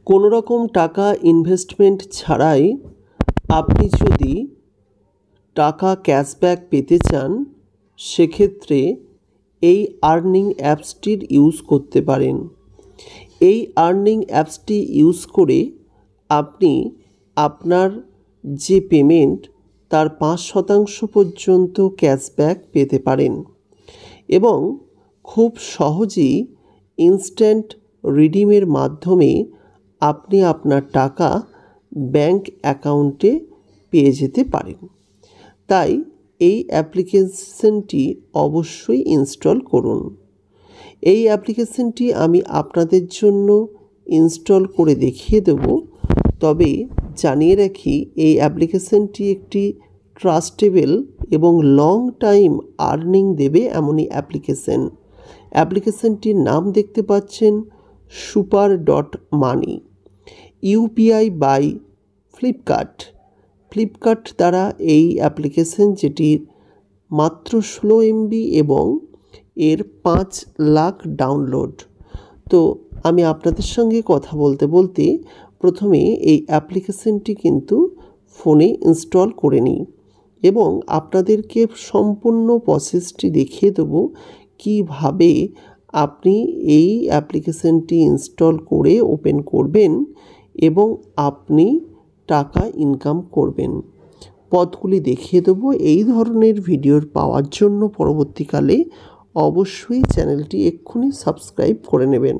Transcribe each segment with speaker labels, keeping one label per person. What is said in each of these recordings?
Speaker 1: কোনো রকম টাকা ইনভেস্টমেন্ট ছাড়াই আপনি যদি টাকা ক্যাশব্যাক পেতে চান, সেক্ষেত্রে এই আর্নিং অ্যাপসটির ইউজ করতে পারেন। এই আর্নিং অ্যাপসটি ইউজ করে আপনি আপনার যে পেমেন্ট তার 5% পর্যন্ত ক্যাশব্যাক পেতে পারেন এবং খুব সহজেই ইনস্ট্যান্ট রিডিমের মাধ্যমে আপনি আপনার টাকা ব্যাংক অ্যাকাউন্টে পেয়ে যেতে পারেন। তাই এই অ্যাপ্লিকেশনটি অবশ্যই ইনস্টল করুন। এই অ্যাপ্লিকেশনটি আমি আপনাদের জন্য ইনস্টল করে দেখিয়ে দেব। তবে জানিয়ে রাখি, এই অ্যাপ্লিকেশনটি একটি ট্রাস্টেবল এবং লং টাইম আর্নিং দেবে এমনই অ্যাপ্লিকেশনটির নাম দেখতে পাচ্ছেন super.money। ইউপিআই বাই ফ্লিপকার্ট দ্বারা এই অ্যাপ্লিকেশন, যেটির মাত্র 16 MB এবং এর 5 লাখ ডাউনলোড। তো আমি আপনাদের সঙ্গে কথা বলতে বলতে প্রথমে এই অ্যাপ্লিকেশনটি কিন্তু ফোনে ইনস্টল করে নিই এবং আপনাদেরকে সম্পূর্ণ প্রসেসটি দেখিয়ে দেবো কিভাবে আপনি এই অ্যাপ্লিকেশনটি ইনস্টল করে ওপেন করবেন এবং আপনি টাকা ইনকাম করবেন। পথগুলি দেখিয়ে দেবো। এই ধরনের ভিডিওর পাওয়ার জন্য পরবর্তীকালে অবশ্যই চ্যানেলটি এক্ষুনি সাবস্ক্রাইব করে নেবেন।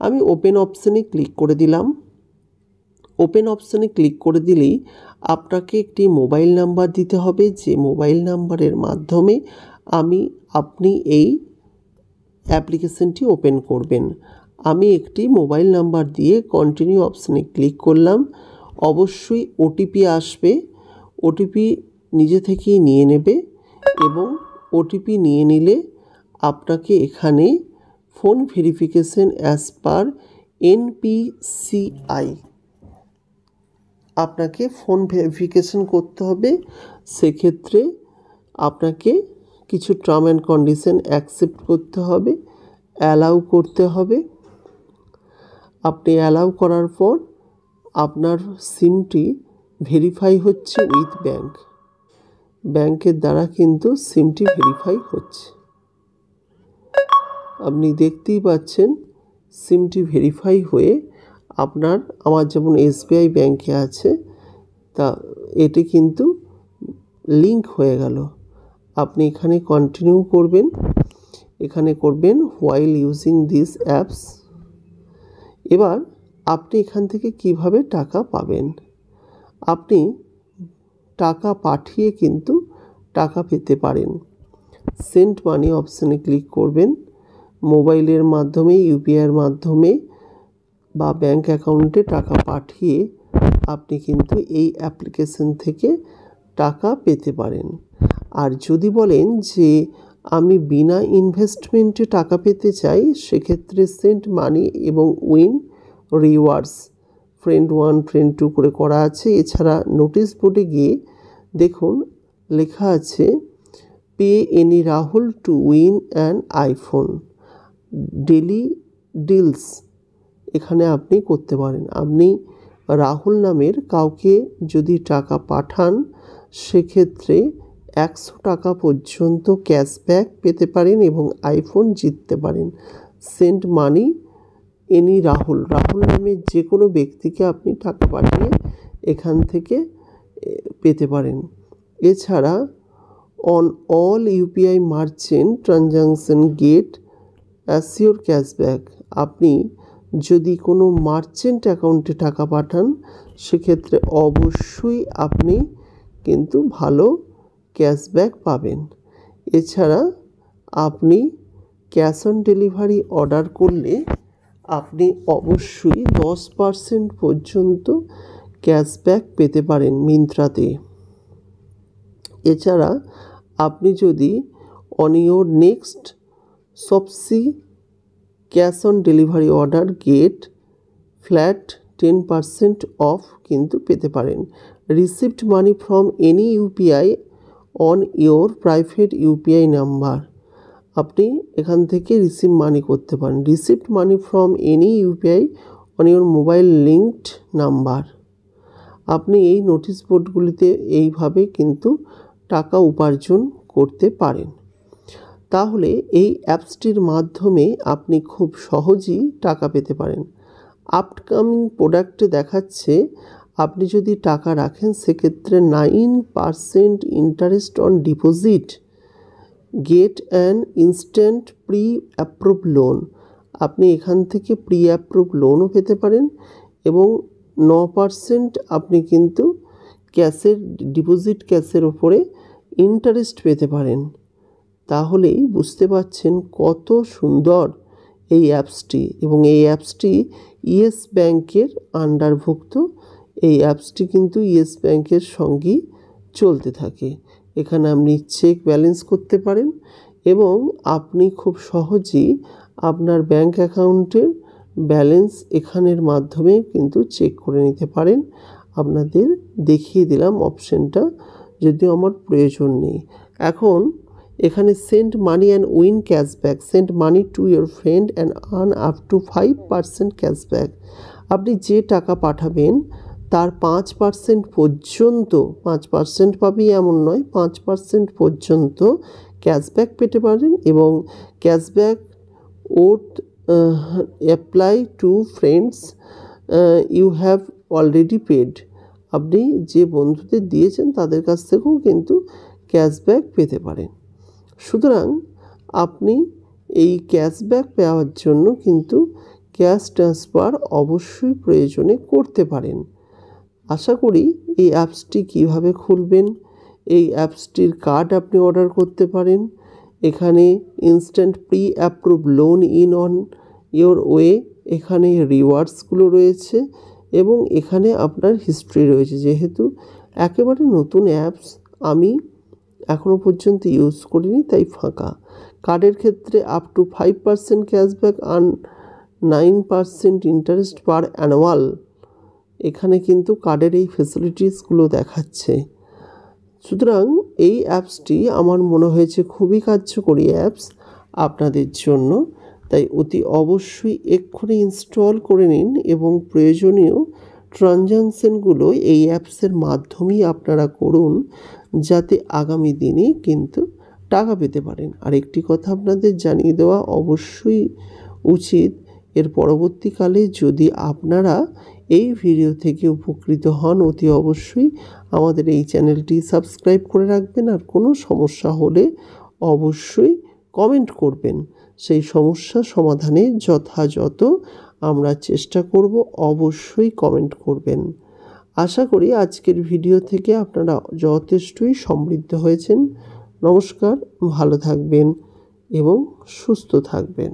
Speaker 1: আমি ওপেন অপশানে ক্লিক করে দিলাম। ওপেন অপশানে ক্লিক করে দিলেই আপনাকে একটি মোবাইল নাম্বার দিতে হবে, যে মোবাইল নাম্বারের মাধ্যমে আপনি এই অ্যাপ্লিকেশনটি ওপেন করবেন। আমি একটি মোবাইল নাম্বার দিয়ে কন্টিনিউ অপশানে ক্লিক করলাম। অবশ্যই ওটিপি আসবে। ওটিপি নিজে থেকেই নিয়ে নেবে এবং ওটিপি নিয়ে নিলে আপনাকে এখানে phone verification as per NPCI আপনাকে ফোন ভেরিফিকেশন করতে হবে। সেক্ষেত্রে আপনাকে কিছু টার্ম অ্যান্ড কন্ডিশন অ্যাকসেপ্ট করতে হবে, অ্যালাউ করতে হবে। আপনি অ্যালাউ করার পর আপনার সিমটি ভেরিফাই হচ্ছে উইথ ব্যাংকের দ্বারা কিন্তু সিমটি ভেরিফাই হচ্ছে। আপনি দেখতেই পাচ্ছেন সিমটি ভেরিফাই হয়ে আমার যেমন SBI ব্যাংকে আছে, তা এটি কিন্তু লিঙ্ক হয়ে গেল। আপনি এখানে কন্টিনিউ করবেন। এখানে করবেন হোয়াইল ইউজিং দিস অ্যাপস। এবার আপনি এখান থেকে কিভাবে টাকা পাবেন, আপনি টাকা পাঠিয়ে কিন্তু টাকা পেতে পারেন। সেন্ড মানি অপশানে ক্লিক করবেন। মোবাইলের মাধ্যমে, ইউপিআইয়ের মাধ্যমে বা ব্যাংক অ্যাকাউন্টে টাকা পাঠিয়ে আপনি কিন্তু এই অ্যাপ্লিকেশন থেকে টাকা পেতে পারেন। আর যদি বলেন যে আমি বিনা ইনভেস্টমেন্টে টাকা পেতে চাই, সেক্ষেত্রে সেন্ড মানি এবং উইন রিওয়ার্ডস ফ্রেন্ড 1 ফ্রেন্ড 2 করে করা আছে। এছাড়া নোটিশ বোর্ডে গিয়ে দেখুন লেখা আছে pay any Rahul to win an iPhone daily deals. এখানে আপনি করতে পারেন। আপনি রাহুল নামের কাউকে যদি টাকা পাঠান, সেক্ষেত্রে 100 টাকা পর্যন্ত ক্যাশব্যাক পেতে পারেন এবং আইফোন জিততে পারেন। সেন্ড মানি এনি রাহুল নামের যে কোনো ব্যক্তিকে আপনি টাকা পাঠিয়ে এখান থেকে পেতে পারেন। এছাড়া on all UPI merchant transaction get assured cashback. আপনি যদি কোনো মার্চেন্ট অ্যাকাউন্টে টাকা পাঠান, সেক্ষেত্রে অবশ্যই আপনি কিন্তু ভালো ক্যাশব্যাক পাবেন। এছাড়া আপনি ক্যাশ অন ডেলিভারি অর্ডার করলে আপনি অবশ্যই 10% পর্যন্ত ক্যাশব্যাক পেতে পারেন মিন্ত্রাতে। এছাড়া আপনি যদি on your next Shopsy cash on delivery order get flat 10% off কিন্তু পেতে পারেন। Received money from any UPI on your private UPI number. আপনি এখান থেকে রিসিভ মানি করতে পারেন। Received money from any UPI on your mobile linked number. আপনি এই নোটিশ বোর্ডগুলিতে এইভাবে কিন্তু টাকা উপার্জন করতে পারেন। তাহলে এই অ্যাপসটির মাধ্যমে আপনি খুব সহজেই টাকা পেতে পারেন। আপকামিং প্রোডাক্টে দেখাচ্ছে আপনি যদি টাকা রাখেন সেক্ষেত্রে 9% interest on deposit, get an instant pre approved loan. আপনি এখান থেকে প্রি অ্যাপ্রুভ লোনও পেতে পারেন এবং 9% আপনি কিন্তু ক্যাশের ডিপোজিট ক্যাশের ওপরে ইন্টারেস্ট পেতে পারেন। তাহলেই বুঝতে পারছেন কত সুন্দর এই অ্যাপসটি, এবং এই অ্যাপসটি ইয়েস ব্যাংকের আন্ডারভুক্ত। এই অ্যাপসটি কিন্তু ইয়েস ব্যাংকের সঙ্গেই চলতে থাকে। এখানে আপনি চেক ব্যালেন্স করতে পারেন এবং আপনি খুব সহজেই আপনার ব্যাংক অ্যাকাউন্টের ব্যালেন্স এখানের মাধ্যমে কিন্তু চেক করে নিতে পারেন। আপনাদের দেখিয়ে দিলাম অপশানটা, যদিও আমার প্রয়োজন নেই। এখন এখানে send money and win cashback, send money to your friend and earn up to 5% cashback. আপনি যে টাকা পাঠাবেন তার 5% পর্যন্ত, 5% পাবি এমন নয়, 5% পর্যন্ত ক্যাশব্যাক পেতে পারেন। এবং cashback would apply to friends you have already paid। আপনি যে বন্ধুদের দিয়েছেন তাদের কাছ থেকেও কিন্তু ক্যাশব্যাক পেতে পারেন। সুতরাং আপনি এই ক্যাশব্যাক পাওয়ার জন্য কিন্তু ক্যাশ ট্রান্সফার অবশ্যই প্রয়োজনে করতে পারেন। আশা করি এই অ্যাপসটি কিভাবে খুলবেন, এই অ্যাপসটির কার্ড আপনি অর্ডার করতে পারেন। এখানে instant pre approved loan in on your way, এখানে রিওয়ার্ডসগুলো রয়েছে এবং এখানে আপনার হিস্ট্রি রয়েছে। যেহেতু একেবারে নতুন অ্যাপস, আমি এখনও পর্যন্ত ইউজ করিনি তাই ফাঁকা। কার্ডের ক্ষেত্রে up to 5% cashback and 9% interest per annual. এখানে কিন্তু কার্ডের এই ফেসিলিটিসগুলো দেখাচ্ছে। সুতরাং এই অ্যাপসটি আমার মনে হয়েছে খুবই কার্যকরী অ্যাপস আপনাদের জন্য, তাই অতি অবশ্যই এক্ষুনি ইনস্টল করে নিন এবং প্রয়োজনীয় ট্রানজ্যাকশানগুলো এই অ্যাপসের মাধ্যমেই আপনারা করুন, যাতে আগামী দিনে কিন্তু টাকা পেতে পারেন। আর একটি কথা আপনাদের জানিয়ে দেওয়া অবশ্যই উচিত, এর পরবর্তীকালে যদি আপনারা এই ভিডিও থেকে উপকৃত হন অতি অবশ্যই আমাদের এই চ্যানেলটি সাবস্ক্রাইব করে রাখবেন। আর কোনো সমস্যা হলে অবশ্যই কমেন্ট করবেন, সেই সমস্যা সমাধানে যথাযথ আমরা চেষ্টা করব। অবশ্যই কমেন্ট করবেন। আশা করি আজকের ভিডিও থেকে আপনারা যথেষ্টই সমৃদ্ধ হয়েছেন। নমস্কার, ভালো থাকবেন এবং সুস্থ থাকবেন।